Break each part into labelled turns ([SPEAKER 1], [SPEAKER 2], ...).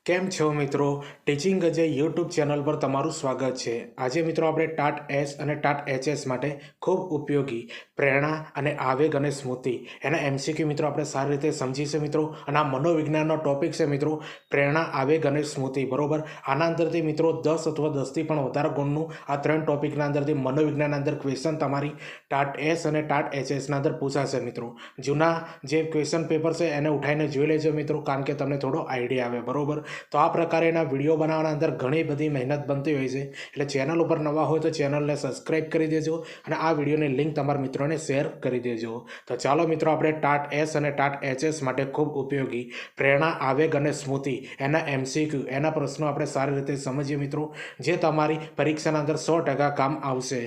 [SPEAKER 1] કેમ છો મિત્રો? ટીચિંગ અજય યુટ્યુબ ચેનલ પર તમારું સ્વાગત છે. આજે મિત્રો આપણે ટાટ એસ અને ટાટ એચએસ માટે ખૂબ ઉપયોગી પ્રેરણા અને આવેગ અને સ્મૃતિ એના એમસીક્યુ મિત્રો આપણે સારી રીતે સમજીશું મિત્રો. અને આ મનોવિજ્ઞાનનો ટોપિક છે મિત્રો, પ્રેરણા, આવેગ અને સ્મૃતિ. બરોબર, આના અંદરથી મિત્રો 10 અથવા 10થી પણ વધારે ગુણનું આ ત્રણ ટોપિકના અંદરથી મનોવિજ્ઞાનના અંદર ક્વેશ્ચન તમારી ટાટ એસ અને ટાટ એચએસના અંદર પૂછાશે મિત્રો. જૂના જે ક્વેશ્ચન પેપર છે એને ઉઠાઈને જોઈ લેજો મિત્રો, કારણ કે તમને થોડો આઈડિયા આવે. બરોબર, તો આ પ્રકારેના વિડીયો બનાવવાના અંદર ઘણી બધી મહેનત બનતી હોય છે, એટલે ચેનલ ઉપર નવા હોય તો ચેનલને સબસ્ક્રાઈબ કરી દેજો અને આ વિડીયોની લિંક તમારા મિત્રોને શેર કરી દેજો. તો ચાલો મિત્રો, આપણે ટાટ એસ અને ટાટ એચએસ માટે ખૂબ ઉપયોગી પ્રેરણા, આવેગ અને સ્મૃતિ એના એમસીક્યુ એના પ્રશ્નો આપણે સારી રીતે સમજીએ મિત્રો, જે તમારી પરીક્ષાના અંદર 100% કામ આવશે.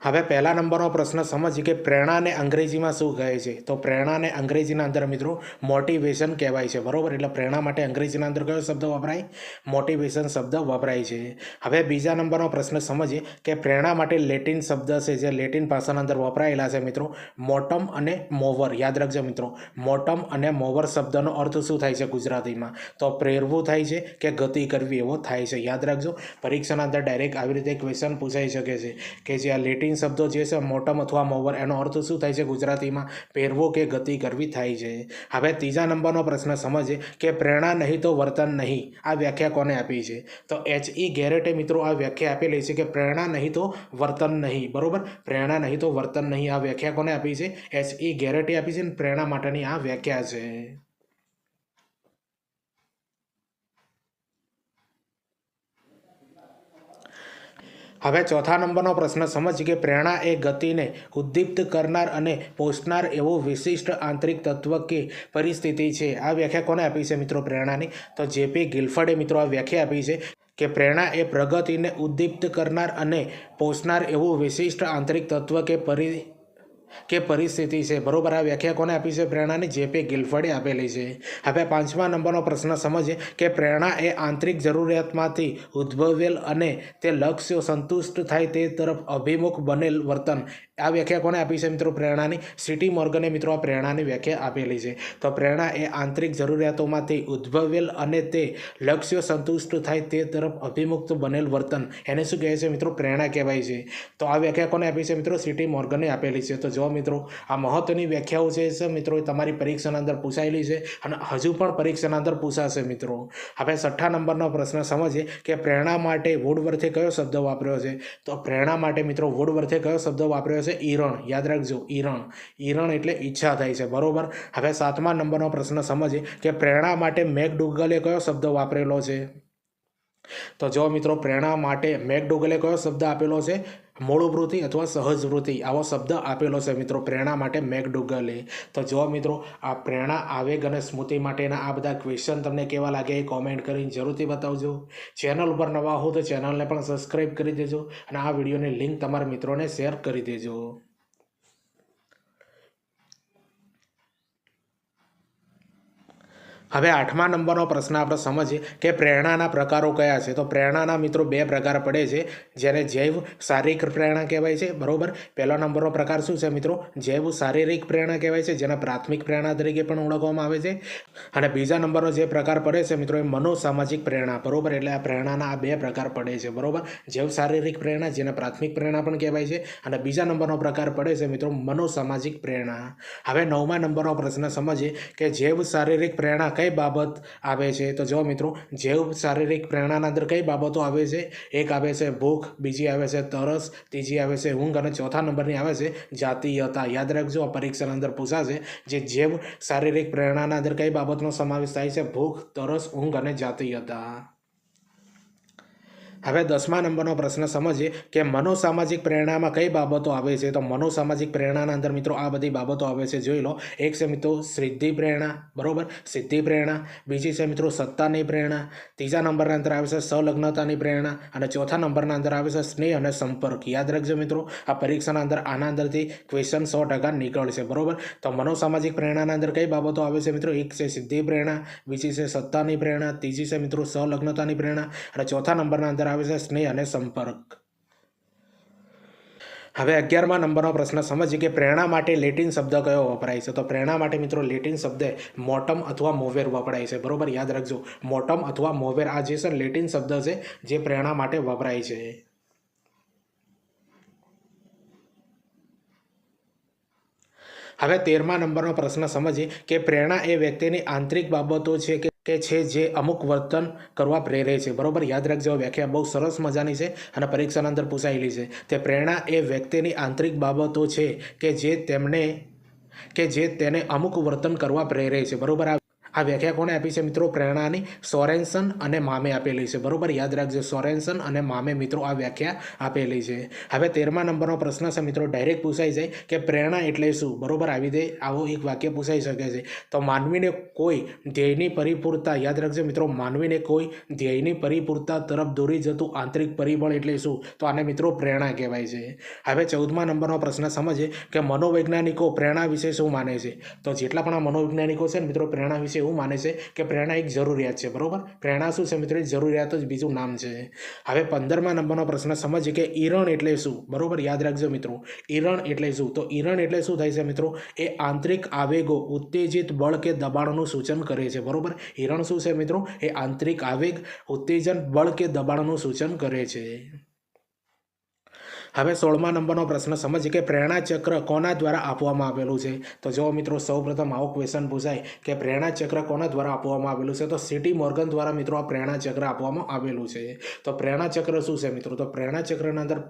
[SPEAKER 1] હવે પહેલા નંબરનો પ્રશ્ન સમજીએ કે પ્રેરણાને અંગ્રેજીમાં શું કહે છે. તો પ્રેરણાને અંગ્રેજીના અંદર મિત્રો મોટિવેશન કહેવાય છે. બરોબર, એટલે પ્રેરણા માટે અંગ્રેજીના અંદર કયો શબ્દ વપરાય? મોટિવેશન શબ્દ વપરાય છે. હવે બીજા નંબરનો પ્રશ્ન સમજીએ કે પ્રેરણા માટે લેટિન શબ્દ છે, જે લેટિન ભાષાના અંદર વપરાયેલા છે મિત્રો, મોટમ અને મોવર. યાદ રાખજો મિત્રો, મોટમ અને મોવર શબ્દનો અર્થ શું થાય છે ગુજરાતીમાં? તો પ્રેરવું થાય છે કે ગતિ કરવી, એવો થાય છે. યાદ રાખજો, પરીક્ષાના અંદર ડાયરેક્ટ આવી રીતે ક્વેશ્ચન પૂછાઈ શકે છે કે જે આ લેટિન શબ્દો જે છે મોટમ અથવા મોવર, એનો અર્થ શું થાય છે ગુજરાતીમાં? પહેરવો કે ગતિ કરવી થાય છે. હવે ત્રીજા નંબરનો પ્રશ્ન સમજીએ કે પ્રેરણા નહીં તો વર્તન નહીં. આ વ્યાખ્યા કોને આપી છે? તો H.E. ગેરેટે મિત્રો આ વ્યાખ્યા આપેલી છે કે પ્રેરણા નહીં તો વર્તન નહીં. બરોબર, પ્રેરણા નહીં તો વર્તન નહીં, આ વ્યાખ્યા કોને આપી છે? H.E. ગેરેટે આપી છે. પ્રેરણા માટેની આ વ્યાખ્યા છે. હવે ચોથા નંબરનો પ્રશ્ન સમજીએ કે પ્રેરણા એ ગતિને ઉદ્દીપ્ત કરનાર અને પોષનાર એવું વિશિષ્ટ આંતરિક તત્વ કે પરિસ્થિતિ છે. આ વ્યાખ્યા કોને આપી છે મિત્રો પ્રેરણાની? તો J.P. ગિલફર્ડે મિત્રો આ વ્યાખ્યા આપી છે કે પ્રેરણા એ પ્રગતિને ઉદ્દીપ્ત કરનાર અને પોષનાર એવું વિશિષ્ટ આંતરિક તત્વ કે પરિસ્થિતિ છે. બરોબર, આ વ્યાખ્યા કોને આપી છે પ્રેરણાની? J.P. ગિલફર્ડે આપેલી છે. હવે પાંચમા નંબરનો પ્રશ્ન સમજીએ કે પ્રેરણા એ આંતરિક જરૂરિયાતમાંથી ઉદ્ભવેલ અને તે લક્ષ્યો સંતુષ્ટ થાય તે તરફ અભિમુખ બનેલ વર્તન. આ વ્યાખ્યા કોને આપી છે મિત્રો પ્રેરણાની? C.T. મોર્ગને મિત્રો આ પ્રેરણાની વ્યાખ્યા આપેલી છે. તો પ્રેરણા એ આંતરિક જરૂરિયાતોમાંથી ઉદ્ભવેલ અને તે લક્ષ્યો સંતુષ્ટ થાય તે તરફ અભિમુખ બનેલ વર્તન, એને શું કહે છે મિત્રો? પ્રેરણા કહેવાય છે. તો આ વ્યાખ્યા કોને આપી છે મિત્રો? C.T. મોર્ગને આપેલી છે. તો જો મિત્રો, આ મહત્વની વ્યાખ્યાઓ છે મિત્રો, તમારી પરીક્ષાના અંદર પૂછાયેલી છે અને હજુ પણ પરીક્ષાના અંદર પૂછાશે મિત્રો. હવે છઠ્ઠા નંબરનો પ્રશ્ન સમજીએ કે પ્રેરણા માટે વુડવર્થે કયો શબ્દ વાપર્યો છે? તો પ્રેરણા માટે મિત્રો વુડવર્થે કયો શબ્દ વાપર્યો છે? ઈરણ. યાદ રાખજો, ઈરણ. ઈરણ એટલે ઈચ્છા થાય છે. બરોબર, હવે સાતમા નંબરનો પ્રશ્ન સમજીએ કે પ્રેરણા માટે મેકડુગલે કયો શબ્દ વાપરેલો છે? તો જો મિત્રો, પ્રેરણા માટે મેકડુગલે કયો શબ્દ આપેલો છે? મૂળવૃત્તિ અથવા સહજ વૃત્તિ, આવો શબ્દ આપેલો છે મિત્રો પ્રેરણા માટે મેકડુગલે. તો જો મિત્રો, આ પ્રેરણા, આવેગ અને સ્મૃતિ માટેના આ બધા ક્વેશ્ચન તમને કેવા લાગે એ કોમેન્ટ કરીને જરૂરથી બતાવજો. ચેનલ ઉપર નવા હો તો ચેનલને પણ સબસ્ક્રાઈબ કરી દેજો અને આ વિડીયોની લિંક તમારા મિત્રોને શેર કરી દેજો. હવે આઠમા નંબરનો પ્રશ્ન આપણે સમજીએ કે પ્રેરણાના પ્રકારો કયા છે. તો પ્રેરણાના મિત્રો બે પ્રકાર પડે છે, જેને જૈવ શારીરિક પ્રેરણા કહેવાય છે. બરોબર, પહેલો નંબરનો પ્રકાર શું છે મિત્રો? જૈવ શારીરિક પ્રેરણા કહેવાય છે, જેને પ્રાથમિક પ્રેરણા તરીકે પણ ઓળખવામાં આવે છે. અને બીજા નંબરનો જે પ્રકાર પડે છે મિત્રો, એ મનોસામાજિક પ્રેરણા. બરોબર, એટલે આ પ્રેરણાના આ બે પ્રકાર પડે છે. બરોબર, જૈવ શારીરિક પ્રેરણા, જેને પ્રાથમિક પ્રેરણા પણ કહેવાય છે, અને બીજા નંબરનો પ્રકાર પડે છે મિત્રો મનોસામાજિક પ્રેરણા. હવે નવમા નંબરનો પ્રશ્ન સમજીએ કે જૈવ શારીરિક પ્રેરણા કઈ બાબત આવે છે? તો જો મિત્રો, જૈવ શારીરિક પ્રેરણાના અંદર કઈ બાબતો આવે છે? એક આવે છે ભૂખ, બીજી આવે છે તરસ, ત્રીજી આવે છે ઊંઘ અને ચોથા નંબરની આવે છે જાતીયતા. યાદ રાખજો, આ પરીક્ષાના અંદર પૂછાશે. જે જૈવ શારીરિક પ્રેરણાના અંદર કઈ બાબતનો સમાવેશ થાય છે? ભૂખ, તરસ, ઊંઘ અને જાતીયતા. હવે 10મા નંબરનો પ્રશ્ન સમજીએ કે મનોસામાજિક પ્રેરણામાં કઈ બાબતો આવે છે? તો મનોસામાજિક પ્રેરણાના અંદર મિત્રો આ બધી બાબતો આવે છે, જોઈ લો. એક છે મિત્રો સિદ્ધિ પ્રેરણા. બરોબર, સિદ્ધિ પ્રેરણા. બીજી છે મિત્રો સત્તાની પ્રેરણા. ત્રીજા નંબરના અંદર આવે છે સંલગ્નતાની પ્રેરણા અને ચોથા નંબરના અંદર આવે છે સ્નેહ અને સંપર્ક. યાદ રાખજો મિત્રો, આ પરીક્ષાના અંદર આના અંદરથી ક્વેશ્ચન 100% નીકળશે. બરોબર, તો મનોસામાજિક પ્રેરણાના અંદર કઈ બાબતો આવે છે મિત્રો? એક છે સિદ્ધિ પ્રેરણા, બીજી છે સત્તાની પ્રેરણા, ત્રીજી છે મિત્રો સંલગ્નતાની પ્રેરણા અને ચોથા નંબરના અંદર આવે છે સ્નેહ અને સંપર્ક. હવે 11મા નંબરનો પ્રશ્ન સમજીએ કે પ્રેરણા માટે લેટિન શબ્દ કયો વપરાય છે. તો પ્રેરણા માટે મિત્રો લેટિન શબ્દ મોટમ અથવા મોવેર વપરાય છે. બરોબર, યાદ રાખજો, મોટમ અથવા મોવેર આ જે છે લેટિન શબ્દ છે જે પ્રેરણા માટે વપરાય છે. હવે 13મા નંબરનો પ્રશ્ન સમજીએ કે પ્રેરણા એ વ્યક્તિની આંતરિક બાબતો છે કે છે જે અમુક વર્તન કરવા પ્રેરે છે. બરોબર, યાદ રાખજો, વ્યાખ્યા બહુ સરસ મજાની છે અને પરીક્ષાના અંદર પૂછાયેલી છે. તે પ્રેરણા એ વ્યક્તિની આંતરિક બાબતો છે કે જે તેને અમુક વર્તન કરવા પ્રેરે છે. બરોબર, આ વ્યાખ્યા કોણે આપી છે મિત્રો? પ્રેરણાની સોરેન્સન અને મામે આપેલી છે. બરોબર, યાદ રાખજો, સોરેન્સન અને મામે મિત્રો આ વ્યાખ્યા આપેલી છે. હવે 13મા નંબરનો પ્રશ્ન છે મિત્રો, ડાયરેક્ટ પૂછાઈ જાય કે પ્રેરણા એટલે શું? બરોબર, આવી દે આવો એક વાક્ય પૂછાઈ શકે છે. તો માનવીને કોઈ ધ્યેયની પરિપૂર્ણતા, યાદ રાખજો મિત્રો, માનવીને કોઈ ધ્યેયની પરિપૂર્ણતા તરફ દોરી જતું આંતરિક પરિબળ એટલે શું? તો આને મિત્રો પ્રેરણા કહેવાય છે. હવે 14મા નંબરનો પ્રશ્ન સમજીએ કે મનોવૈજ્ઞાનિકો પ્રેરણા વિશે શું માને છે. તો જેટલા પણ મનોવૈજ્ઞાનિકો છે ને મિત્રો, પ્રેરણા વિશે એવું માને છે કે પ્રેરણા એક જરૂરિયાત છે. બરોબર, પ્રેરણા શું છે મિત્રો? જરૂરિયાત જ બીજું નામ છે. હવે 15મા નંબરનો પ્રશ્ન સમજીએ કે ઈરણ એટલે શું? બરોબર, યાદ રાખજો મિત્રો, ઈરણ એટલે શું? તો ઈરણ એટલે શું થાય છે મિત્રો? એ આંતરિક આવેગો, ઉત્તેજિત બળ કે દબાણનું સૂચન કરે છે. બરોબર, ઈરણ શું છે મિત્રો? એ આંતરિક આવેગ, ઉત્તેજન, બળ કે દબાણનું સૂચન કરે છે. હવે 16મા નંબરનો પ્રશ્ન સમજીએ કે પ્રેરણા ચક્ર કોના દ્વારા આપવામાં આવેલું છે. તો જો મિત્રો સૌપ્રથમ આવો ક્વેશ્ચન પૂછાય કે પ્રેરણા ચક્ર કોના દ્વારા આપવામાં આવેલું છે, તો સીટી મોર્ગન દ્વારા મિત્રો આ પ્રેરણા ચક્ર આપવામાં આવેલું છે. તો પ્રેરણા ચક્ર શું છે મિત્રો? તો પ્રેરણા ચક્રના અંદર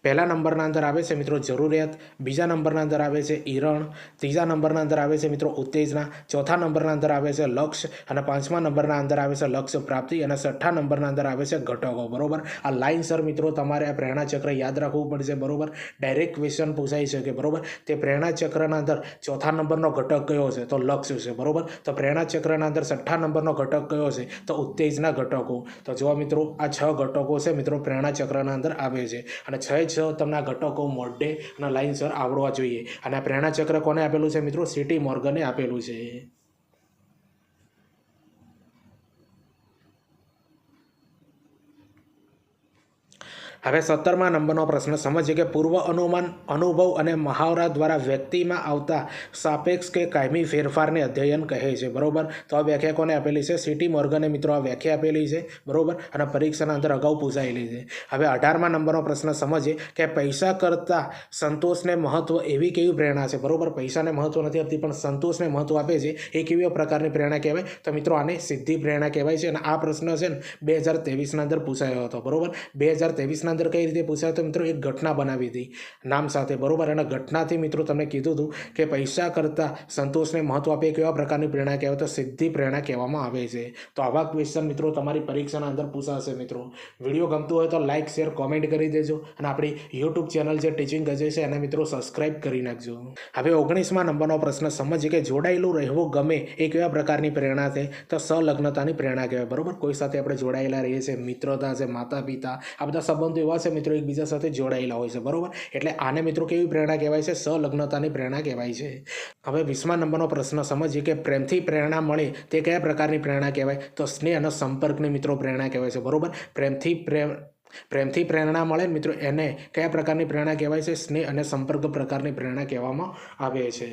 [SPEAKER 1] પહેલા નંબરના અંદર આવે છે મિત્રો જરૂરિયાત, બીજા નંબરના અંદર આવે છે ઈરણ, ત્રીજા નંબરના અંદર આવે છે મિત્રો ઉત્તેજના, ચોથા નંબરના અંદર આવે છે લક્ષ્ય અને પાંચમા નંબરના અંદર આવે છે લક્ષ્ય પ્રાપ્તિ અને છઠ્ઠા નંબરના અંદર આવે છે ઘટકો. બરોબર, આ લાઇનસર મિત્રો તમારે આ પ્રેરણા ચક્ર યાદ રાખવું પડશે. બરોબર, ડાયરેક્ટ ક્વેશ્ચન પૂછાઈ શકે. બરોબર, તે પ્રેરણા ચક્રના અંદર ચોથા નંબરનો ઘટક કયો છે? તો લક્ષ્ય છે. બરોબર, તો પ્રેરણા ચક્રના અંદર છઠ્ઠા નંબરનો ઘટક કયો છે? તો ઉત્તેજના ઘટકો. તો જો મિત્રો આ 6 ઘટકો છે મિત્રો પ્રેરણા ચક્રના અંદર આવે છે અને 6 તમને આ ઘટકો મોઢે અને લાઇનસર આવડવા જોઈએ. અને આ પ્રેરણા ચક્ર કોને આપેલું છે મિત્રો? સીટી મોર્ગને આપેલું છે. હવે 17મા નંબરનો પ્રશ્ન સમજીએ કે પૂર્વ અનુમાન, અનુભવ અને મહાવરા દ્વારા વ્યક્તિમાં આવતા સાપેક્ષ કે કાયમી ફેરફારને અધ્યયન કહે છે. બરોબર, તો આ વ્યાખ્યા કોને આપેલી છે? સીટી મોર્ગને મિત્રો આ વ્યાખ્યા આપેલી છે. બરોબર, અને પરીક્ષાના અંદર અગાઉ પૂછાયેલી છે. હવે 18મા નંબરનો પ્રશ્ન સમજીએ કે પૈસા કરતાં સંતોષને મહત્વ એવી કેવી પ્રેરણા છે? બરોબર, પૈસાને મહત્વ નથી આપતી પણ સંતોષને મહત્વ આપે છે, એ કેવી પ્રકારની પ્રેરણા કહેવાય? તો મિત્રો આને સિદ્ધિ પ્રેરણા કહેવાય છે. અને આ પ્રશ્ન છે ને 2023ના અંદર પૂછાયો હતો. બરોબર, 2023ના અંદર કઈ રીતે પૂછાય? તો મિત્રો એક ઘટના બનાવી હતી નામ સાથે. બરોબર, અને ઘટનાથી મિત્રો તમને કીધું હતું કે પૈસા કરતાં સંતોષને મહત્વ આપે કેવા પ્રકારની પ્રેરણા કહેવાય? તો સિદ્ધિ પ્રેરણા કહેવામાં આવે છે. તો આવા ક્વેશ્ચન મિત્રો તમારી પરીક્ષાના અંદર પૂછાશે. મિત્રો વિડીયો ગમતો હોય તો લાઇક, શેર, કોમેન્ટ કરી દેજો અને આપણી યુટ્યુબ ચેનલ જે ટીચિંગ ગજે છે એને મિત્રો સબસ્ક્રાઇબ કરી નાખજો. હવે 19મા નંબરનો પ્રશ્ન સમજીએ કે જોડાયેલું રહેવું ગમે એ કેવા પ્રકારની પ્રેરણા છે? તો સંલગ્નતાની પ્રેરણા કહેવાય. બરોબર, કોઈ સાથે આપણે જોડાયેલા રહીએ છીએ, મિત્રતા છે, માતા પિતા, આ બધા સંબંધો એવા છે મિત્રો એકબીજા સાથે જોડાયેલા હોય છે. બરોબર, એટલે આને મિત્રો કેવી પ્રેરણા કહેવાય છે? સંલગ્નતાની પ્રેરણા કહેવાય છે. હવે 20મા નંબરનો પ્રશ્ન સમજીએ કે પ્રેમથી પ્રેરણા મળે તે કયા પ્રકારની પ્રેરણા કહેવાય? તો સ્નેહ અને સંપર્કની મિત્રો પ્રેરણા કહેવાય છે. બરોબર, પ્રેમથી પ્રેરણા મળે મિત્રો એને કયા પ્રકારની પ્રેરણા કહેવાય છે? સ્નેહ અને સંપર્ક પ્રકારની પ્રેરણા કહેવામાં આવે છે.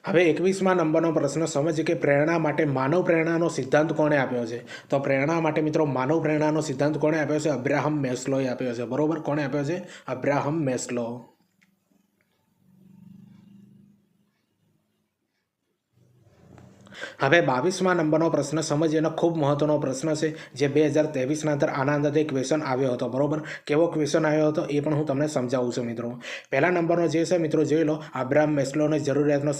[SPEAKER 1] હવે 21મા નંબરનો પ્રશ્ન સમજીએ કે પ્રેરણા માટે માનવ પ્રેરણાનો સિદ્ધાંત કોણે આપ્યો છે? તો પ્રેરણા માટે મિત્રો માનવ પ્રેરણાનો સિદ્ધાંત કોણે આપ્યો છે? અબ્રાહમ મેસ્લોએ આપ્યો છે. બરોબર, કોણે આપ્યો છે? Abraham Maslow. હવે 22મા નંબરનો પ્રશ્ન સમજીએ એનો ખૂબ મહત્વનો પ્રશ્ન છે જે 2023ના અંદર આના અંદરથી ક્વેશ્ચન આવ્યો હતો. બરોબર, કેવો ક્વેશ્ચન આવ્યો હતો એ પણ હું તમને સમજાવું છું મિત્રો. પહેલા નંબરનો જે છે મિત્રો જોઈ લો, અબ્રાહમ મેસ્લોને જરૂરિયાતનો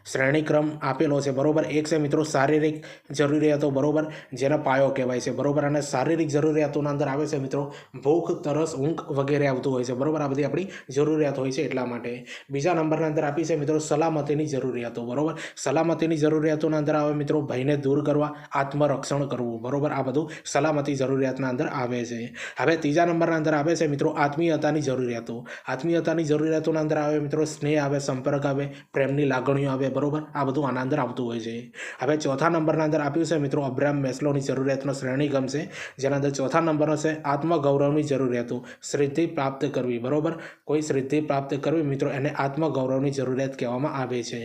[SPEAKER 1] શ્રેણીક્રમ આપેલો છે. બરોબર, એક છે મિત્રો શારીરિક જરૂરિયાતો. બરોબર, જેનો પાયો કહેવાય છે. બરોબર, અને શારીરિક જરૂરિયાતોના અંદર આવે છે મિત્રો ભૂખ, તરસ, ઊંઘ વગેરે આવતું હોય છે. બરોબર, આ બધી આપણી જરૂરિયાત હોય છે એટલા માટે. બીજા નંબરના અંદર આપી છે મિત્રો સલામતીની જરૂરિયાતો. બરોબર, સલામતીની જરૂરિયાતોના અંદર આવે મિત્રો ભયને દૂર કરવા, આત્મરક્ષણ કરવું. બરોબર, આ બધું સલામતી જરૂરિયાતના અંદર આવે છે. હવે ત્રીજા નંબરના અંદર આવે છે મિત્રો આત્મીયતાની જરૂરિયાતો. આત્મીયતાની જરૂરિયાતોના અંદર આવે મિત્રો સ્નેહ આવે, સંપર્ક આવે, પ્રેમની લાગણીઓ આવે. બરોબર આ બધું આના અંદર આવતું હોય છે હવે ચોથા નંબરના અંદર આપ્યું છે મિત્રો અબ્રાહમ મેસ્લોની જરૂરિયાતનો શ્રેણીક્રમ છે જેના અંદર ચોથા નંબરનો છે આત્મગૌરવની જરૂરિયાતો સિદ્ધિ પ્રાપ્ત કરવી બરોબર કોઈ સિદ્ધિ પ્રાપ્ત કરવી મિત્રો એને આત્મગૌરવની જરૂરિયાત કહેવામાં આવે છે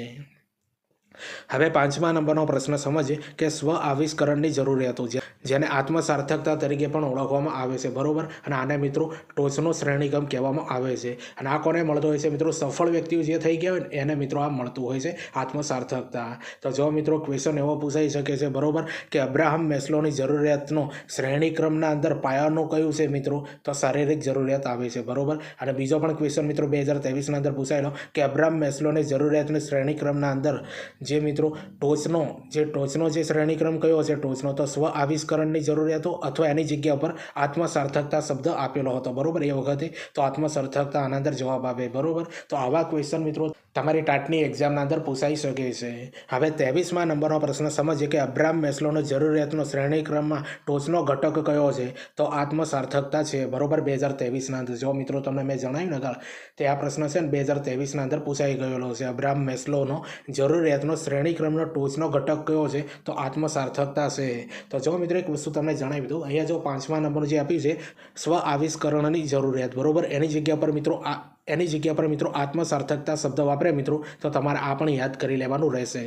[SPEAKER 1] હવે પાંચમા નંબરનો પ્રશ્ન સમજીએ કે સ્વ આવિષ્કરણની જરૂરિયાતો જેને આત્મસાર્થકતા તરીકે પણ ઓળખવામાં આવે છે બરોબર અને આને મિત્રો ટોચનો શ્રેણીક્રમ કહેવામાં આવે છે અને આ કોને મળતો હોય છે મિત્રો સફળ વ્યક્તિઓ જે થઈ ગયા હોય ને એને મિત્રો આ મળતું હોય છે આત્મસાર્થકતા તો જો મિત્રો ક્વેશ્ચન એવો પૂછાઈ શકે છે બરોબર કે અબ્રાહમ મેસ્લોની જરૂરિયાતનો શ્રેણીક્રમના અંદર પાયાનું કયું છે મિત્રો તો શારીરિક જરૂરિયાત આવે છે બરોબર અને બીજો પણ ક્વેશ્ચન મિત્રો 2023ના અંદર પૂછાયેલો કે અબ્રાહમ મેસ્લોની જરૂરિયાતની શ્રેણીક્રમના અંદર જે મિત્રો ટોચનો જે શ્રેણીક્રમ કયો છે ટોચનો તો સ્વ આવિષ્કરણની જરૂરિયાતો અથવા એની જગ્યા પર આત્મસાર્થકતા શબ્દ આપેલો હતો બરોબર એ વખતે તો આત્મસાર્થકતા આના અંદર જવાબ આવે બરોબર તો આવા ક્વેશ્ચન મિત્રો તમારી ટાટની એક્ઝામના અંદર પૂછાઈ શકે છે હવે 23મા નંબરનો પ્રશ્ન સમજીએ કે અબ્રાહમ મેસ્લોનો જરૂરિયાતનો શ્રેણીક્રમમાં ટોચનો ઘટક કયો છે તો આત્મસાર્થકતા છે બરોબર 2023ના અંદર જો મિત્રો તમને મેં જણાવ્યું ને તે આ પ્રશ્ન છે ને 2023ના અંદર પૂછાઈ ગયેલો છે અબ્રાહમ મેસ્લોનો જરૂરિયાતનો શ્રેણીક્રમનો ટોચનો ઘટક કયો છે તો આત્મસાર્થકતા છે તો જો મિત્રો એક વસ્તુ તમને જણાવી દઉં અહીંયા જો 5મા નંબર જે આપ્યું છે સ્વ આવિષ્કરણની જરૂરિયાત બરોબર એની જગ્યા પર મિત્રો આત્મસાર્થકતા શબ્દ વાપરે મિત્રો તો તમારે આ પણ યાદ કરી લેવાનું રહેશે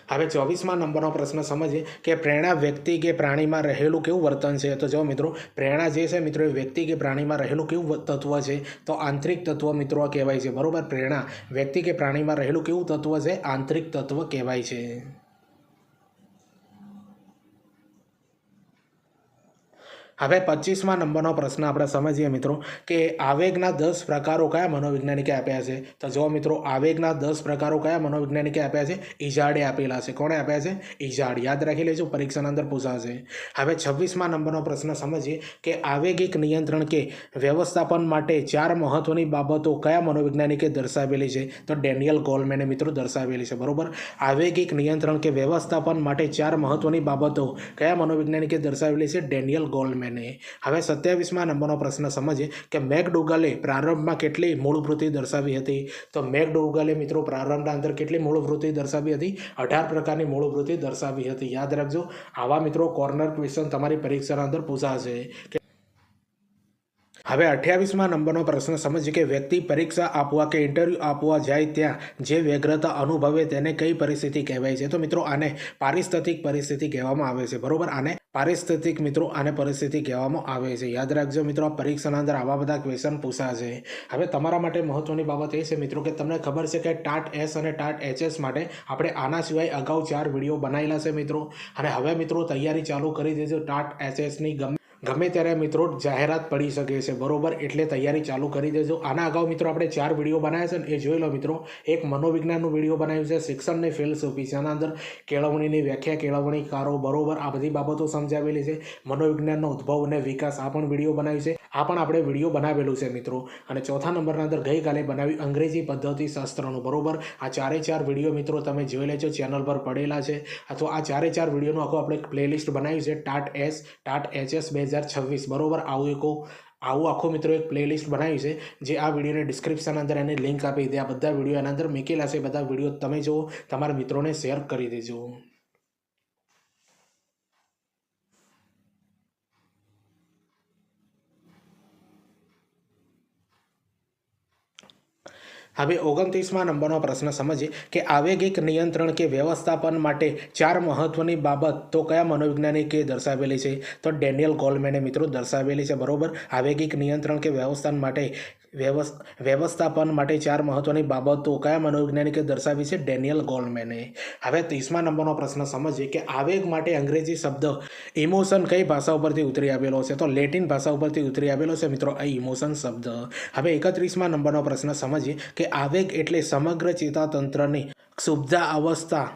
[SPEAKER 1] હવે 24મા નંબરનો પ્રશ્ન સમજીએ કે પ્રેરણા વ્યક્તિ કે પ્રાણીમાં રહેલું કેવું વર્તન છે તો જો મિત્રો પ્રેરણા જે છે મિત્રો એ વ્યક્તિ કે પ્રાણીમાં રહેલું કેવું તત્વ છે તો આંતરિક તત્વ મિત્રો કહેવાય છે બરોબર પ્રેરણા વ્યક્તિ કે પ્રાણીમાં રહેલું કેવું તત્વ છે આંતરિક તત્વ કહેવાય છે હવે 25મા નંબરનો પ્રશ્ન આપણે સમજીએ મિત્રો કે આવેગના 10 પ્રકારો કયા મનોવૈજ્ઞાનિકે આપ્યા છે તો જો મિત્રો આવેગના 10 પ્રકારો કયા મનોવૈજ્ઞાનિકે આપ્યા છે ઈઝાર્ડે આપેલા છે કોણે આપ્યા છે ઈઝાર્ડ યાદ રાખી લેજો પરીક્ષાના અંદર પૂછાશે હવે 26મા નંબરનો પ્રશ્ન સમજીએ કે આવેગિક નિયંત્રણ કે વ્યવસ્થાપન માટે 4 મહત્વની બાબતો કયા મનોવૈજ્ઞાનિકે દર્શાવેલી છે તો ડેનિયલ ગોલમેને મિત્રો દર્શાવેલી છે બરોબર આવેગિક નિયંત્રણ કે વ્યવસ્થાપન માટે 4 મહત્વની બાબતો કયા મનોવૈજ્ઞાનિકે દર્શાવેલી છે ડેનિયલ ગોલમેન હવે 27મા નંબરનો પ્રશ્ન સમજીએ કે મેકડુગલે પ્રારંભમાં કેટલી મૂળ વૃત્તિ દર્શાવી હતી તો મેકડુગલે મિત્રો પ્રારંભના અંદર કેટલી મૂળ વૃત્તિ દર્શાવી હતી 18 પ્રકારની મૂળ વૃત્તિ દર્શાવી હતી યાદ રાખજો આવા મિત્રો કોર્નર ક્વેશ્ચન તમારી પરીક્ષાના અંદર પૂછાશે હવે 28મા નંબરનો પ્રશ્ન સમજીએ કે વ્યક્તિ પરીક્ષા આપવા કે ઇન્ટરવ્યૂ આપવા જાય ત્યાં જે વ્યગ્રતા અનુભવે તેને કઈ પરિસ્થિતિ કહેવાય છે તો મિત્રો આને પારિસ્થિતિક પરિસ્થિતિ કહેવામાં આવે છે બરોબર આને પારિસ્થિતિક મિત્રો આને પરિસ્થિતિ કહેવામાં આવે છે યાદ રાખજો મિત્રો આ પરીક્ષાના અંદર આવા બધા ક્વેશ્ચન પૂછાશે હવે તમારા માટે મહત્વની બાબત એ છે મિત્રો કે તમને ખબર છે કે ટાટ એસ અને ટાટ એચએસ માટે આપણે આના સિવાય અગાઉ 4 વિડીયો બનાવેલા છે મિત્રો અને હવે મિત્રો તૈયારી ચાલુ કરી દેજો ટાટ એચએસની ગમે ત્યારે મિત્રો જાહેરાત પડી શકે છે બરોબર એટલે તૈયારી ચાલુ કરી દેજો આના અગાઉ મિત્રો આપણે 4 વિડીયો બનાવ્યા છે ને એ જોઈ લો મિત્રો એક મનોવિજ્ઞાનનું વિડીયો બનાવ્યું છે શિક્ષણની ફિલસૂફી છે આના અંદર કેળવણીની વ્યાખ્યા કેળવણીકારો બરોબર આ બધી બાબતો સમજાવેલી છે મનોવિજ્ઞાનનો ઉદ્ભવ અને વિકાસ આ પણ વિડીયો બનાવ્યું છે આ પણ આપણે વિડીયો બનાવેલું છે મિત્રો અને ચોથા નંબરના અંદર ગઈકાલે બનાવ્યું અંગ્રેજી પદ્ધતિ શાસ્ત્રનું બરોબર આ 4 વિડીયો મિત્રો તમે જોઈ લેજો ચેનલ પર પડેલા છે અથવા આ 4 વિડીયોનું આખું આપણે પ્લેલિસ્ટ બનાવ્યું છે ટાટ એસ ટાટ એચએસ 2026 બરોબર આવું આખું મિત્રો એક પ્લેલિસ્ટ બનાવ્યું છે જે આ વિડીયોને ડિસ્ક્રિપ્શન અંદર એની લિંક આપી દે આ બધા વિડીયો એના અંદર મૂકેલા છે બધા વિડીયો તમે જુઓ તમારા મિત્રોને શેર કરી દેજો હવે 29મા નંબરનો પ્રશ્ન સમજીએ કે આવેગિક નિયંત્રણ કે વ્યવસ્થાપન માટે 4 મહત્વની બાબત તો કયા મનોવૈજ્ઞાનિકે દર્શાવેલી છે તો ડેનિયલ ગોલમેને મિત્રો દર્શાવેલી છે બરોબર આવેગિક નિયંત્રણ કે વ્યવસ્થાપન માટે 4 મહત્વની બાબતો કયા મનોવૈજ્ઞાનિકે દર્શાવી છે ડેનિયલ ગોલમેને હવે 30મા નંબરનો પ્રશ્ન સમજીએ કે આવેગ માટે અંગ્રેજી શબ્દ ઇમોશન કઈ ભાષા ઉપરથી ઉતરી આવેલો છે તો લેટિન ભાષા ઉપરથી ઉતરી આવેલો છે મિત્રો આ ઇમોશન શબ્દ હવે 31મા નંબરનો પ્રશ્ન સમજીએ કે આવેગ એટલે સમગ્ર ચેતાતંત્રની ક્ષુબ્ધા અવસ્થા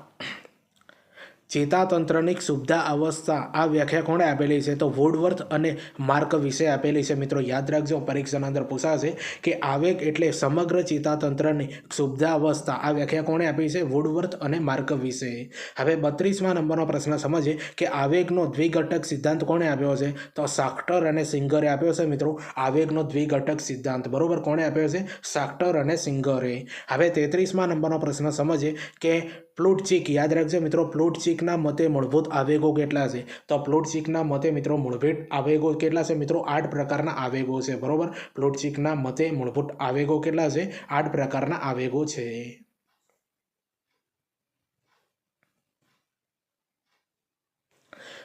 [SPEAKER 1] ચેતાતંત્રની ક્ષુબ્ધા અવસ્થા આ વ્યાખ્યા કોણે આપેલી છે? તો વુડવર્થ અને માર્ક વિશે આપેલી છે. મિત્રો યાદ રાખજો, પરીક્ષાના અંદર પૂછાશે કે આવેગ એટલે સમગ્ર ચેતાતંત્રની ક્ષુબ્ધા અવસ્થા. આ વ્યાખ્યા કોણે આપી છે? વુડવર્થ અને માર્ક વિશે. હવે 32મા નંબરનો પ્રશ્ન સમજીએ કે આવેગનો દ્વિઘટક સિદ્ધાંત કોણે આપ્યો છે? તો સાક્ટર અને સિંગરે આપ્યો છે. મિત્રો આવેગનો દ્વિઘટક સિદ્ધાંત બરોબર કોણે આપ્યો છે? સાક્ટર અને સિંગરે. હવે 33મા નંબરનો પ્રશ્ન સમજીએ કે પ્લુટચિક, યાદ રાખજો મિત્રો, પ્લુટચિકના મતે મૂળભૂત આવેગો કેટલા છે? તો પ્લુટચિકના મતે મિત્રો મૂળભૂત આવેગો કેટલા છે? મિત્રો 8 પ્રકારના આવેગો છે બરોબર. પ્લુટચિકના મતે મૂળભૂત આવેગો કેટલા છે? 8 પ્રકારના આવેગો છે.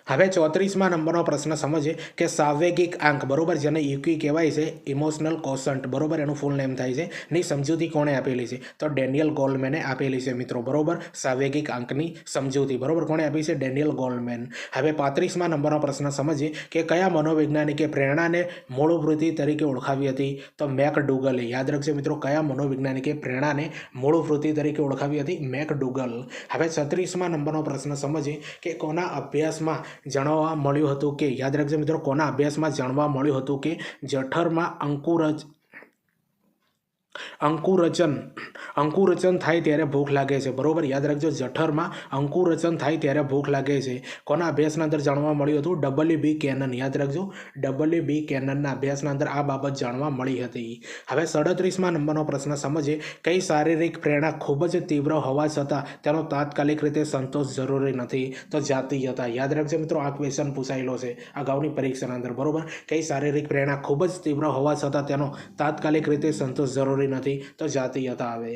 [SPEAKER 1] હવે 34મા નંબરનો પ્રશ્ન સમજીએ કે સાંવેગિક આંક બરોબર, જેને યુક્યુ કહેવાય છે, ઇમોશનલ કોશન્ટ બરોબર, એનું ફૂલ નેમ થાય છે, ની સમજૂતી કોણે આપેલી છે? તો ડેનિયલ ગોલમેને આપેલી છે મિત્રો બરોબર. સાંવેગિક આંકની સમજૂતી બરોબર કોણે આપી છે? Daniel Goleman. હવે 35મા નંબરનો પ્રશ્ન સમજીએ કે કયા મનોવૈજ્ઞાનિકે પ્રેરણાને મૂળવૃત્તિ તરીકે ઓળખાવી હતી? તો મેકડુગલે. યાદ રાખજો મિત્રો, કયા મનોવૈજ્ઞાનિકે પ્રેરણાને મૂળવૃત્તિ તરીકે ઓળખાવી હતી? મેકડુગલ. હવે 36મા નંબરનો પ્રશ્ન સમજીએ કે કોના અભ્યાસમાં જાણવા મળ્યું હતું કે, યાદ રાખજો મિત્રો, કોના અભ્યાસમાં જાણવા મળ્યું હતું કે જઠરમાં અંકુરચન થાય ત્યારે ભૂખ લાગે છે બરોબર. યાદ રાખજો, જઠરમાં અંકુરચન થાય ત્યારે ભૂખ લાગે છે. કોના અભ્યાસના અંદર જાણવા મળ્યું હતું? WB Cannon. યાદ રાખજો, WB કેનનના અભ્યાસના અંદર આ બાબત જાણવા મળી હતી. હવે 37મા નંબરનો પ્રશ્ન સમજીએ કઈ શારીરિક પ્રેરણા ખૂબ જ તીવ્ર હોવા છતાં તેનો તાત્કાલિક રીતે સંતોષ જરૂરી નથી? તો જાતીયતા. યાદ રાખજો મિત્રો, આ ક્વેશ્ચન પૂછાયેલો છે અગાઉની પરીક્ષાના અંદર બરોબર. કઈ શારીરિક પ્રેરણા ખૂબ જ તીવ્ર હોવા છતાં તેનો તાત્કાલિક રીતે સંતોષ જરૂરી નથી? તો જાતીયતા આવે.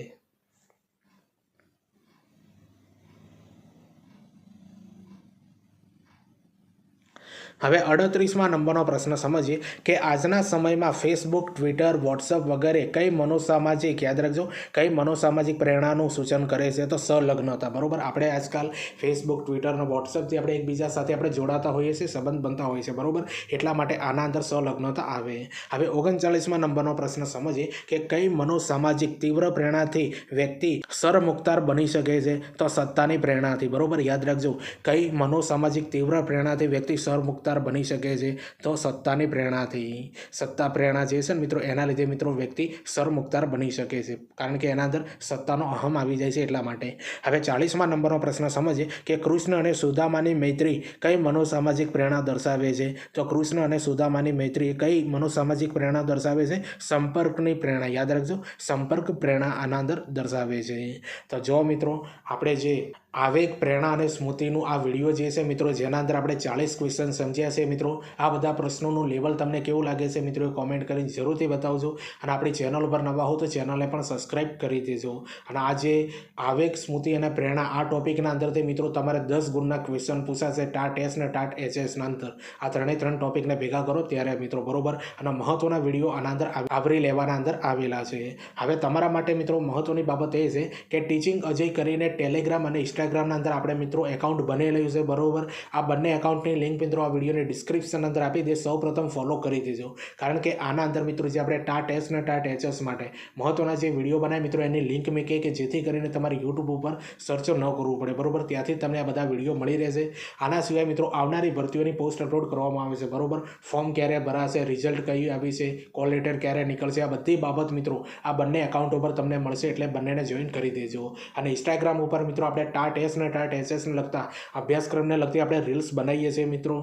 [SPEAKER 1] હવે 38મા નંબરનો પ્રશ્ન સમજીએ કે આજના સમયમાં ફેસબુક, ટ્વિટર, વોટ્સઅપ વગેરે કઈ મનોસામાજિક, યાદ રાખજો, કઈ મનોસામાજિક પ્રેરણાનું સૂચન કરે છે? તો સંલગ્નતા બરોબર. આપણે આજકાલ ફેસબુક, ટ્વિટર અને વોટ્સઅપથી આપણે એકબીજા સાથે આપણે જોડાતા હોઈએ છીએ, સંબંધ બનતા હોય છે બરોબર. એટલા માટે આના અંદર સંલગ્નતા આવે. હવે 39મા નંબરનો પ્રશ્ન સમજીએ કે કઈ મનોસામાજિક તીવ્ર પ્રેરણાથી વ્યક્તિ સરમુખતાર બની શકે છે? તો સત્તાની પ્રેરણાથી બરોબર. યાદ રાખજો, કઈ મનોસામાજિક તીવ્ર પ્રેરણાથી વ્યક્તિ સરમુખતાર બની શકે છે? તો સત્તાની પ્રેરણાથી. સત્તા પ્રેરણા જે છે ને મિત્રો, એના લીધે મિત્રો વ્યક્તિ સરમુખતાર બની શકે છે, કારણ કે એના અંદર સત્તાનો અહમ આવી જાય છે એટલા માટે. હવે 40મા નંબરનો પ્રશ્ન સમજીએ કે કૃષ્ણ અને સુદામાની મૈત્રી કઈ મનોસામાજિક પ્રેરણા દર્શાવે છે? તો કૃષ્ણ અને સુદામાની મૈત્રી કઈ મનોસામાજિક પ્રેરણા દર્શાવે છે? સંપર્કની પ્રેરણા. યાદ રાખજો, સંપર્ક પ્રેરણા આના અંદર દર્શાવે છે. તો જો મિત્રો આપણે જે આવેગ, પ્રેરણા અને સ્મૃતિનું આ વિડીયો જે છે મિત્રો, જેના અંદર આપણે 40 ક્વેશ્ચન સમજ્યા છે મિત્રો, આ બધા પ્રશ્નોનું લેવલ તમને કેવું લાગે છે મિત્રો, કોમેન્ટ કરીને જરૂરથી બતાવજો. અને આપણી ચેનલ ઉપર નવા હો તો ચેનલને પણ સબસ્ક્રાઈબ કરી દેજો. અને આ જે આવેગ, સ્મૃતિ અને પ્રેરણા આ ટોપિકના અંદરથી મિત્રો તમારે 10 ગુણના ક્વેશ્ચન પૂછાશે ટાટ એસ ને ટાટ એચએસના અંદર. આ ત્રણે ટોપિકને ભેગા કરો ત્યારે મિત્રો બરોબર. અને મહત્વના વિડીયો આના અંદર આવરી લેવાના અંદર આવેલા છે. હવે તમારા માટે મિત્રો મહત્વની બાબત એ છે કે ટીચિંગ અજય કરીને ટેલિગ્રામ અને ઇન્સ્ટાગ્રામના અંદર આપણે મિત્રો એકાઉન્ટ બનેલું છે બરોબર. આ બંને એકાઉન્ટની લિંક મિત્રો આ વિડીયોની ડિસ્ક્રિપ્શન અંદર આપી દે. સૌ પ્રથમ ફોલો કરી દેજો, કારણ કે આના અંદર મિત્રો જે આપણે ટાટ એસ ને ટાટ એચએસ માટે મહત્વના જે વિડીયો બનાવે મિત્રો, એની લિંક મેં કે જેથી કરીને તમારે યુટ્યુબ ઉપર સર્ચ ન કરવું પડે બરોબર. ત્યાંથી તમને આ બધા વિડીયો મળી રહેશે. આના સિવાય મિત્રો આવનારી ભરતીઓની પોસ્ટ અપલોડ કરવામાં આવે છે બરોબર. ફોર્મ ક્યારે ભરાશે, રિઝલ્ટ કયું આવી છે, કોલ લેટર ક્યારે નીકળશે, આ બધી બાબત મિત્રો આ બંને એકાઉન્ટ ઉપર તમને મળશે, એટલે બંનેને જોઈન કરી દેજો. અને ઇન્સ્ટાગ્રામ ઉપર મિત્રો આપણે ટાટ એસ ને ટાટ એચએસને લગતા અભ્યાસક્રમને લગતી આપણે રીલ્સ બનાવીએ છીએ મિત્રો.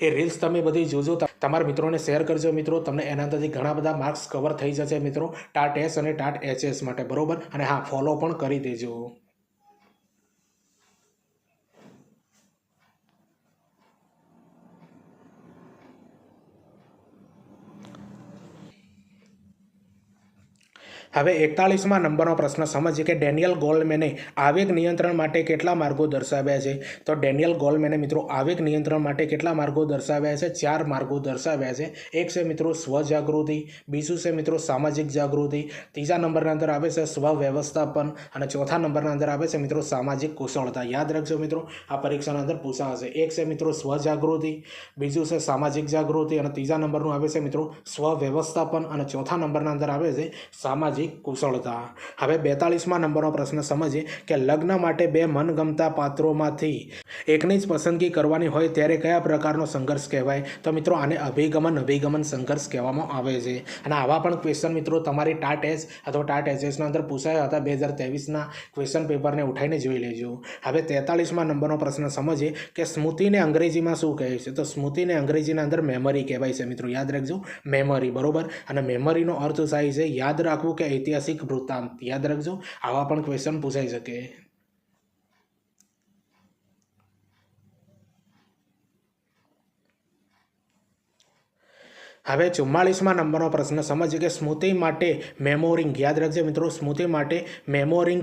[SPEAKER 1] એ રીલ્સ તમે બધી જોજો, તમારા મિત્રોને શેર કરજો મિત્રો. તમને એના અંદરથી ઘણા બધા માર્ક્સ કવર થઈ જશે મિત્રો, ટાટ એસ અને ટાટ એચએસ માટે બરોબર. અને હા, ફોલો પણ કરી દેજો. હવે 41મા નંબરનો પ્રશ્ન સમજીએ કે ડેનિયલ ગોલમેને આવેગ નિયંત્રણ માટે કેટલા માર્ગો દર્શાવ્યા છે? તો ડેનિયલ ગોલમેને મિત્રો આવેગ નિયંત્રણ માટે કેટલા માર્ગો દર્શાવ્યા છે? 4 માર્ગો દર્શાવ્યા છે. એક છે મિત્રો સ્વજાગૃતિ, બીજું છે મિત્રો સામાજિક જાગૃતિ, ત્રીજા નંબરના અંદર આવે છે સ્વ વ્યવસ્થાપન, અને ચોથા નંબરના અંદર આવે છે મિત્રો સામાજિક કુશળતા. યાદ રાખજો મિત્રો, આ પરીક્ષાના અંદર પૂછાશે. એક છે મિત્રો સ્વજાગૃતિ, બીજું છે સામાજિક જાગૃતિ, અને ત્રીજા નંબરનું આવે છે મિત્રો સ્વ વ્યવસ્થાપન, અને ચોથા નંબરના અંદર આવે છે સામાજિક સામાજિક કુશળતા। હવે 42મા નંબરનો પ્રશ્ન સમજીએ કે લગ્ન માટે બે મનગમતા પાત્રોમાંથી એકની જ પસંદગી કરવાની હોય ત્યારે કયા પ્રકારનો સંઘર્ષ કહેવાય? તો મિત્રો આને અભિગમન સંઘર્ષ કહેવામાં આવે છે। અને આવા પણ ક્વેશ્ચન મિત્રો તમારી ટાટ એચ અથવા ટાટ એચએસના અંદર પૂછાયા હતા 2023ના ક્વેશ્ચન પેપરને ઉઠાઈને જોઈ લેજો। હવે 43મા નંબરનો પ્રશ્ન સમજીએ કે સ્મૃતિને અંગ્રેજીમાં શું કહે છે? તો સ્મૃતિને અંગ્રેજીના અંદર મેમરી કહેવાય છે મિત્રો, યાદ રાખજો, મેમરી, બરોબર। અને મેમરીનો અર્થ થાય છે યાદ રાખવું કે ઐતિહાસિક વૃત્તાંત, યાદ રાખજો, આવા પણ ક્વેશ્ચન પૂછાઈ શકે। હવે 44મા નંબરનો પ્રશ્ન સમજીએ કે સ્મૃતિ માટે મેમોરિંગ, યાદ રાખજો મિત્રો, સ્મૃતિ માટે મેમોરિંગ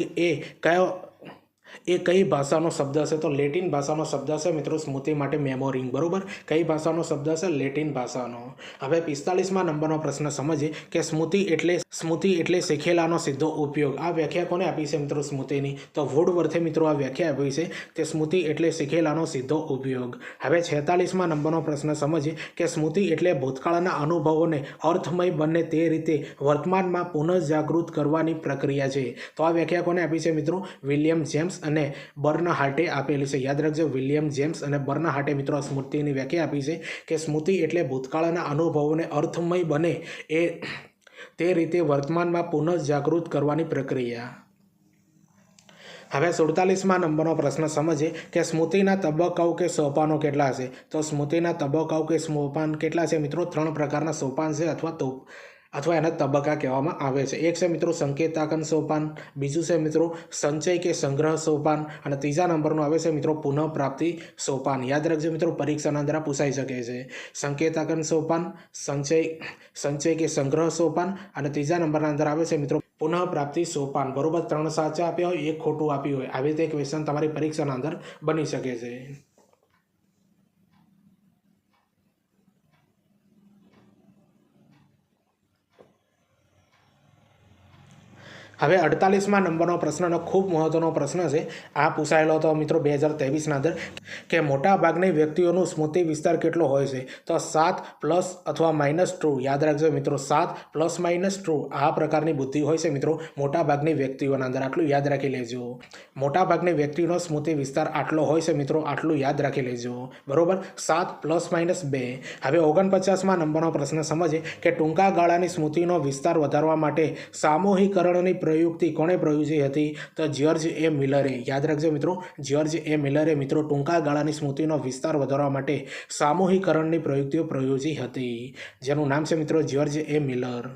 [SPEAKER 1] એ કઈ ભાષાનો શબ્દ હશે? તો લેટિન ભાષાનો શબ્દ હશે મિત્રો, સ્મૃતિ માટે મેમોરિંગ, બરોબર। કઈ ભાષાનો શબ્દ હશે? લેટિન ભાષાનો। હવે 45મા નંબરનો પ્રશ્ન સમજીએ કે સ્મૃતિ એટલે શીખેલાનો સીધો ઉપયોગ। આ વ્યાખ્યા કોને આપી છે મિત્રો સ્મૃતિની? તો વુડવર્થે મિત્રો આ વ્યાખ્યા આપી છે કે સ્મૃતિ એટલે શીખેલાનો સીધો ઉપયોગ। હવે 46મા નંબરનો પ્રશ્ન સમજીએ કે સ્મૃતિ એટલે ભૂતકાળના અનુભવોને અર્થમય બને તે રીતે વર્તમાનમાં પુનઃજાગૃત કરવાની પ્રક્રિયા છે। તો આ વ્યાખ્યા કોને આપી છે મિત્રો? વિલિયમ જેમ્સ અને બર્નહાર્ટે આપેલી છે, યાદ રાખજો, વિલિયમ જેમ્સ અને બર્નહાર્ટે મિત્રો સ્મૃતિની વ્યાખ્યા આપી છે કે સ્મૃતિ એટલે ભૂતકાળના અનુભવોને અર્થમય બને તે રીતે વર્તમાનમાં પુનઃજાગૃત કરવાની પ્રક્રિયા। હવે 47મા નંબરનો પ્રશ્ન સમજીએ કે સ્મૃતિના તબક્કાઓ કે સોપાનો કેટલા હશે? તો સ્મૃતિના તબક્કાઓ કે સોપાન કેટલા છે મિત્રો? 3 પ્રકારના સોપાન છે અથવા એના તબક્કા કહેવામાં આવે છે। એક છે મિત્રો સંકેતાકન સોપાન, બીજું છે મિત્રો સંચય કે સંગ્રહ સોપાન, અને ત્રીજા નંબરનું આવે છે મિત્રો પુનઃપ્રાપ્તિ સોપાન, યાદ રાખજો મિત્રો, પરીક્ષાના અંદર પૂછાઈ શકે છે। સંકેતાકન સોપાન, સંચય કે સંગ્રહ સોપાન, અને ત્રીજા નંબરના અંદર આવે છે મિત્રો પુનઃપ્રાપ્તિ સોપાન, બરોબર। 3 સાચા આપ્યા હોય, 1 ખોટું આપ્યું હોય, આવી રીતે ક્વેશ્ચન તમારી પરીક્ષાના અંદર બની શકે છે। હવે 48મા નંબરનો પ્રશ્નનો ખૂબ મહત્વનો પ્રશ્ન છે, આ પૂછાયેલો હતો મિત્રો 2023ના અંદર કે મોટા ભાગની વ્યક્તિઓનું સ્મૃતિ વિસ્તાર કેટલો હોય છે? તો 7 પ્લસ અથવા માઇનસ ટ્રુ, યાદ રાખજો મિત્રો, 7 પ્લસ માઇનસ ટ્રુ આ પ્રકારની બુદ્ધિ હોય છે મિત્રો મોટા ભાગની વ્યક્તિઓના અંદર, આટલું યાદ રાખી લેજો। મોટા ભાગની વ્યક્તિનો સ્મૃતિ વિસ્તાર આટલો હોય છે મિત્રો, આટલું યાદ રાખી લેજો, બરોબર, 7 પ્લસ માઇનસ 2। હવે 49મા નંબરનો પ્રશ્ન સમજીએ કે ટૂંકા ગાળાની સ્મૃતિનો વિસ્તાર વધારવા માટે સામૂહિકરણની પ્રયુક્તિ કોણે પ્રયોજી હતી? તો જ્યોર્જ એ મિલરે, યાદ રાખજો મિત્રો, જ્યોર્જ એ મિલરે મિત્રો ટૂંકા ગાળાની સ્મૃતિનો વિસ્તાર વધારવા માટે સામૂહિકરણની પ્રયુક્તિઓ પ્રયોજી હતી, જેનું નામ છે મિત્રો જ્યોર્જ એ મિલર।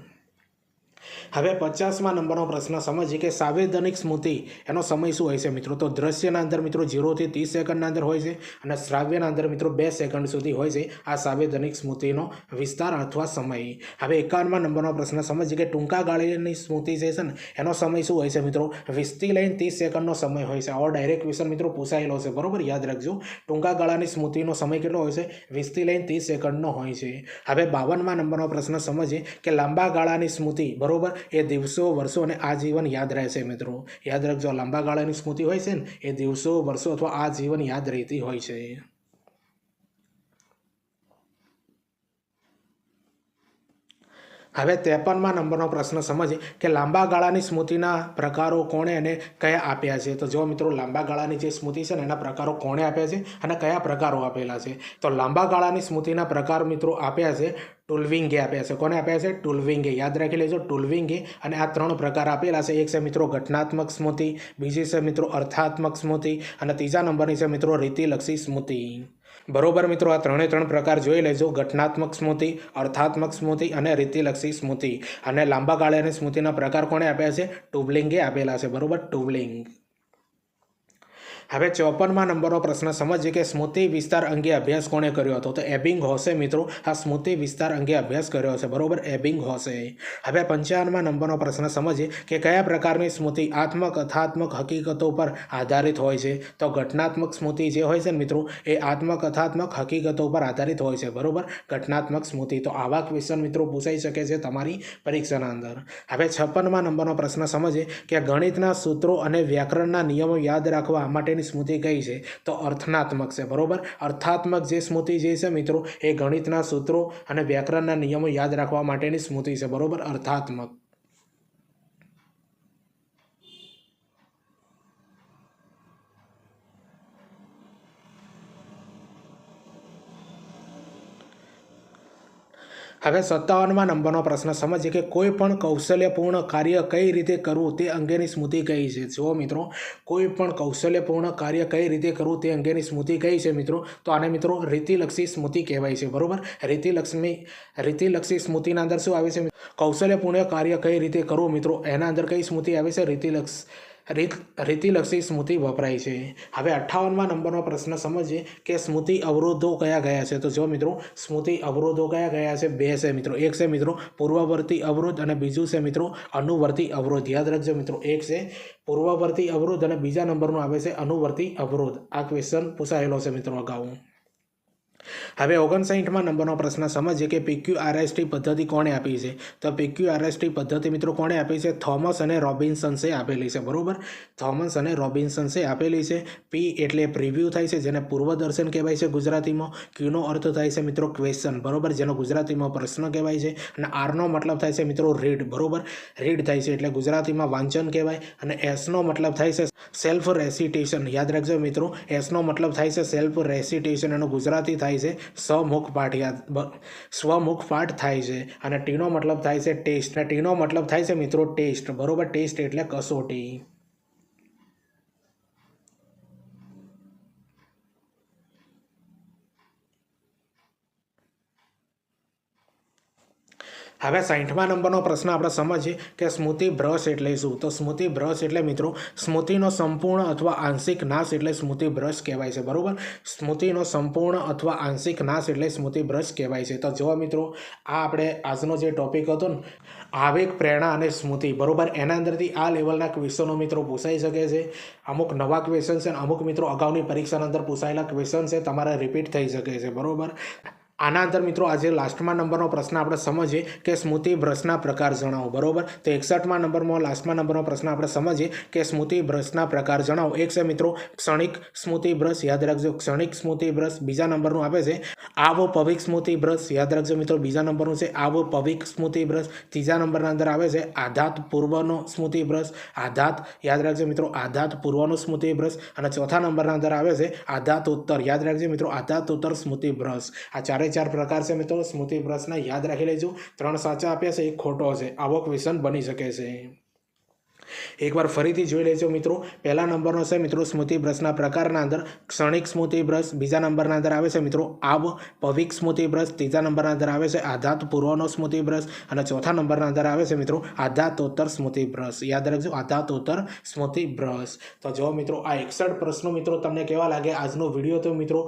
[SPEAKER 1] હવે 50મા નંબરનો પ્રશ્ન સમજીએ કે સાંવેદનિક સ્મૃતિ એનો સમય શું હોય છે મિત્રો? તો દ્રશ્યના અંદર મિત્રો 0 થી 30 સેકન્ડના અંદર હોય છે, અને શ્રાવ્યના અંદર મિત્રો 2 સેકન્ડ સુધી હોય છે આ સાંવેદનિક સ્મૃતિનો વિસ્તાર અથવા સમય। હવે 51મા નંબરનો પ્રશ્ન સમજીએ કે ટૂંકા ગાળાની સ્મૃતિ જે છે ને એનો સમય શું હોય છે મિત્રો? 20 થી લઈને 30 સેકન્ડનો સમય હોય છે। આવો ડાયરેક્ટ ક્વેશ્ચન મિત્રો પૂછાયેલો છે, બરોબર, યાદ રાખજો, ટૂંકા ગાળાની સ્મૃતિનો સમય કેટલો હોય છે? 20 થી લઈને 30 સેકન્ડનો હોય છે। હવે 52મા નંબરનો પ્રશ્ન સમજીએ કે લાંબા ગાળાની સ્મૃતિ, બરોબર, એ દિવસો, વર્ષો અને આજીવન યાદ રહેશે મિત્રો, યાદ રાખજો, લાંબા ગાળાની સ્મૃતિ હોય છે ને એ દિવસો, વર્ષો અથવા આજીવન યાદ રહેતી હોય છે। હવે 53મા નંબરનો પ્રશ્ન સમજીએ કે લાંબા ગાળાની સ્મૃતિના પ્રકારો કોણે અને કયા આપ્યા છે? તો જો મિત્રો લાંબા ગાળાની જે સ્મૃતિ છે ને એના પ્રકારો કોણે આપ્યા છે અને કયા પ્રકારો આપેલા છે? તો લાંબા ગાળાની સ્મૃતિના પ્રકાર મિત્રો આપ્યા છે ટુલવિંગે આપ્યા છે। કોને આપ્યા છે? ટુલવિંગે, યાદ રાખી લેજો, ટુલવિંગે। અને આ 3 પ્રકાર આપેલા છે, એક છે મિત્રો ઘટનાત્મક સ્મૃતિ, બીજી છે મિત્રો અર્થાત્મક સ્મૃતિ, અને ત્રીજા નંબરની છે મિત્રો રીતિલક્ષી સ્મૃતિ, બરોબર મિત્રો। આ 3 પ્રકાર જોઈ લેજો, ઘટનાત્મક સ્મૃતિ, અર્થાત્મક સ્મૃતિ અને રીતિલક્ષી સ્મૃતિ। અને લાંબા ગાળાની સ્મૃતિના પ્રકાર કોણે આપ્યા છે? ટુબલિંગે આપેલા છે, બરોબર, ટુબલિંગ। હવે 54મા નંબરનો પ્રશ્ન સમજીએ કે સ્મૃતિ વિસ્તાર અંગે અભ્યાસ કોણે કર્યો હતો? તો એબિંગહોસે મિત્રો આ સ્મૃતિ વિસ્તાર અંગે અભ્યાસ કર્યો છે, બરોબર, એબિંગહોસે। હવે 55મા નંબરનો પ્રશ્ન સમજીએ કે કયા પ્રકારની સ્મૃતિ આત્મકથાત્મક હકીકતો પર આધારિત હોય છે? તો ઘટનાત્મક સ્મૃતિ જે હોય છે ને મિત્રો એ આત્મકથાત્મક હકીકતો પર આધારિત હોય છે, બરોબર, ઘટનાત્મક સ્મૃતિ। તો આવા ક્વેશ્ચન મિત્રો પૂછાઈ શકે છે તમારી પરીક્ષાના અંદર। હવે 56મા નંબરનો પ્રશ્ન સમજીએ કે ગણિતના સૂત્રો અને વ્યાકરણના નિયમો યાદ રાખવા માટે સ્મૃતિ કઈ છે? તો અર્થનાત્મક છે, બરોબર, અર્થાત્મક જે સ્મૃતિ જે છે મિત્રો એ ગણિતના સૂત્રો અને વ્યાકરણના નિયમો યાદ રાખવા માટેની સ્મૃતિ છે, બરોબર, અર્થાત્મક। હવે 57માં નંબરનો પ્રશ્ન સમજીએ કે કોઈ પણ કૌશલ્યપૂર્ણ કાર્ય કઈ રીતે કરવું તે અંગેની સ્મૃતિ કઈ છે. જુઓ મિત્રો, કોઈ પણ કૌશલ્યપૂર્ણ કાર્ય કઈ રીતે કરવું તે અંગેની સ્મૃતિ કઈ છે મિત્રો? તો આને મિત્રો રીતિલક્ષી સ્મૃતિ કહેવાય છે. બરોબર, રીતિલક્ષી સ્મૃતિના અંદર શું આવે છે? કૌશલ્યપૂર્ણ કાર્ય કઈ રીતે કરવું મિત્રો, એના અંદર કઈ સ્મૃતિ આવે છે? રીતિલક્ષી સ્મૃતિ વપરાય છે. હવે 58માં નંબરનો પ્રશ્ન સમજીએ કે સ્મૃતિ અવરોધો કયા ગયા છે. તો જો મિત્રો, સ્મૃતિ અવરોધો કયા ગયા છે? બે છે મિત્રો. એક છે મિત્રો પૂર્વવર્તી અવરોધ અને બીજું છે મિત્રો અનુવર્તી અવરોધ. યાદ રાખજો મિત્રો, એક છે પૂર્વવર્તી અવરોધ અને બીજા નંબરનું આવે છે અનુવર્તી અવરોધ. આ ક્વેશ્ચન પૂછાયેલો છે મિત્રો અગાઉ. હવે 59માં નંબરનો પ્રશ્ન સમજીએ કે PQRST પદ્ધતિ કોણે આપી છે. તો PQRST પદ્ધતિ મિત્રો કોણે આપી છે? થોમસ અને રોબિન્સન્સે આપેલી છે. બરોબર, થોમસ અને રોબિન્સન્સે આપેલી છે. P એટલે પ્રિવ્યૂ થાય છે, જેને પૂર્વદર્શન કહેવાય છે ગુજરાતીમાં. Qનો અર્થ થાય છે મિત્રો ક્વેશ્ચન, બરોબર, જેનો ગુજરાતીમાં પ્રશ્ન કહેવાય છે. અને Rનો મતલબ થાય છે મિત્રો રીડ, બરોબર, રીડ થાય છે એટલે ગુજરાતીમાં વાંચન કહેવાય. અને Sનો મતલબ થાય છે સેલ્ફ રેસિટેશન. યાદ રાખજો મિત્રો, Sનો મતલબ થાય છે સેલ્ફ રેસિટેશન, એનો ગુજરાતી થાય છે સ્વમુખ પાઠ થાય છે. અને ટીનો મતલબ થાય છે ટેસ્ટ, અને ટીનો મતલબ થાય છે મિત્રો ટેસ્ટ, બરોબર, ટેસ્ટ એટલે કસોટી. હવે 60માં નંબરનો પ્રશ્ન આપણે સમજીએ કે સ્મૃતિ ભ્રંશ એટલે શું. તો સ્મૃતિ ભ્રંશ એટલે મિત્રો સ્મૃતિનો સંપૂર્ણ અથવા આંશિક નાશ એટલે સ્મૃતિ ભ્રંશ કહેવાય છે. બરોબર, સ્મૃતિનો સંપૂર્ણ અથવા આંશિક નાશ એટલે સ્મૃતિ ભ્રંશ કહેવાય છે. તો જો મિત્રો, આ આપણે આજનો જે ટોપિક હતો ને, આવેગ, પ્રેરણા અને સ્મૃતિ, બરોબર, એના અંદરથી આ લેવલના ક્વેશ્ચનો મિત્રો પૂછાઈ શકે છે. અમુક નવા ક્વેશ્ચન છે, અમુક મિત્રો અગાઉની પરીક્ષાના અંદર પૂછાયેલા ક્વેશ્ચન છે, તમારે રિપીટ થઈ શકે છે. બરોબર, આના અંદર મિત્રો આજે લાસ્ટમાં નંબરનો પ્રશ્ન આપણે સમજીએ કે સ્મૃતિ ભ્રંશના પ્રકાર જણાવો. બરોબર, તો 61માં નંબરમાં લાસ્ટમાં નંબરનો પ્રશ્ન આપણે સમજીએ કે સ્મૃતિ ભ્રંશના પ્રકાર જણાવો. એક છે મિત્રો ક્ષણિક સ્મૃતિ ભ્રંશ. યાદ રાખજો, ક્ષણિક સ્મૃતિ ભ્રંશ. બીજા નંબરનું આપે છે આવપવિક સ્મૃતિ ભ્રંશ. યાદ રાખજો મિત્રો, બીજા નંબરનું છે આવપવિક સ્મૃતિ ભ્રંશ. ત્રીજા નંબરના અંદર આવે છે આઘાત પૂર્વનો સ્મૃતિ ભ્રંશ. આઘાત, યાદ રાખજો મિત્રો, આઘાત પૂર્વનો સ્મૃતિ ભ્રંશ. અને ચોથા નંબરના અંદર આવે છે આઘાતોત્તર. યાદ રાખજો મિત્રો, આઘાતોત્તર સ્મૃતિ ભ્રંશ. આ ચાર પ્રકાર છે મિત્રો સ્મૃતિ ભ્રંશના. યાદ રાખી લેજો. 3 સાચા આપ્યા છે, 1 ખોટો છે. આવો ક્વેશ્ચન બની શકે છે. એકવાર ફરીથી જોઈ લેજો મિત્રો. પહેલા નંબરનો છે મિત્રો સ્મૃતિ ભ્રંશના પ્રકારના અંદર ક્ષણિક સ્મૃતિ ભ્રંશ. બીજા નંબરના અંદર આવે છે મિત્રો આવપવિક સ્મૃતિ ભ્રંશ. ત્રીજા નંબરના અંદર આવે છે આઘાત પૂર્વનો સ્મૃતિ ભ્રંશ. અને ચોથા નંબરના અંદર આવે છે મિત્રો આઘાતોત્તર સ્મૃતિ ભ્રંશ. યાદ રાખજો, આઘાતોત્તર સ્મૃતિ ભ્રંશ. તો જો મિત્રો, આ 61 પ્રશ્નો મિત્રો તમને કેવા લાગે આજનો વિડીયો? તો મિત્રો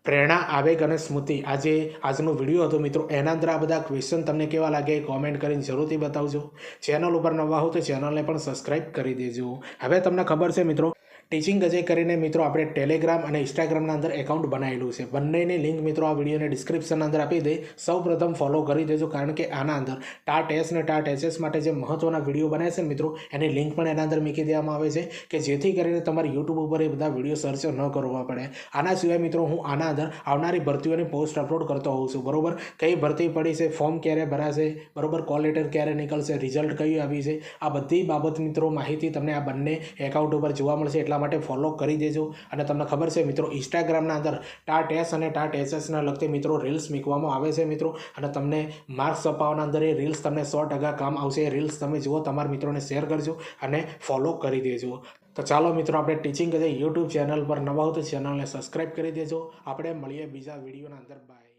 [SPEAKER 1] પ્રેરણા, આવેગ અને સ્મૃતિ આજનો વિડીયો હતો મિત્રો. એના અંદર આ બધા ક્વેશ્ચન તમને કેવા લાગે કોમેન્ટ કરીને જરૂરથી બતાવજો. ચેનલ ઉપર નવા હો તો ચેનલને પણ સબસ્ક્રાઈબ કરી દેજો. હવે તમને ખબર છે મિત્રો, ટીચિંગ અજય કરીને મિત્રો આપણે ટેલિગ્રામ અને ઇન્સ્ટાગ્રામના અંદર એકાઉન્ટ બનાવેલું છે. બંનેની લિંક મિત્રો આ વિડીયોને ડિસ્ક્રિપ્શનના અંદર આપી દે. સૌ પ્રથમ ફોલો કરી દેજો, કારણ કે આના અંદર ટાટ એસ ને ટાટ એસએસ માટે જે મહત્ત્વના વિડીયો બનાવે છે ને મિત્રો, એની લિંક પણ એના અંદર મૂકી દેવામાં આવે છે કે જેથી કરીને તમારે યુટ્યુબ ઉપર એ બધા વિડીયો સર્ચ ન કરવા પડે. આના સિવાય મિત્રો હું આના અંદર આવનારી ભરતીઓની પોસ્ટ અપલોડ કરતો હોઉં છું. બરોબર, કઈ ભરતી પડી છે, ફોર્મ ક્યારે ભરાશે, બરોબર, કોલ લેટર ક્યારે નીકળશે, રિઝલ્ટ કયું આવી છે, આ બધી બાબત મિત્રો માહિતી તમને આ બંને એકાઉન્ટ ઉપર જોવા મળશે. એટલા માટે ફોલો કરી દેજો. અને તમને ખબર છે મિત્રો, ઇન્સ્ટાગ્રામના અંદર ટાટ એસ અને ટાટ એસએસના લગતી મિત્રો રીલ્સ મૂકવામાં આવે છે મિત્રો. અને તમને માર્ક્સ અપાવવાના અંદર એ રીલ્સ તમને 100% કામ આવશે. એ રીલ્સ તમે જુઓ, તમારા મિત્રોને શેર કરજો અને ફોલો કરી દેજો. તો ચાલો મિત્રો, આપણે ટીચિંગ અજય યુટ્યુબ ચેનલ પર નવા હો તો ચેનલને સબસ્ક્રાઈબ કરી દેજો. આપણે મળીએ બીજા વિડીયોના અંદર. બાય.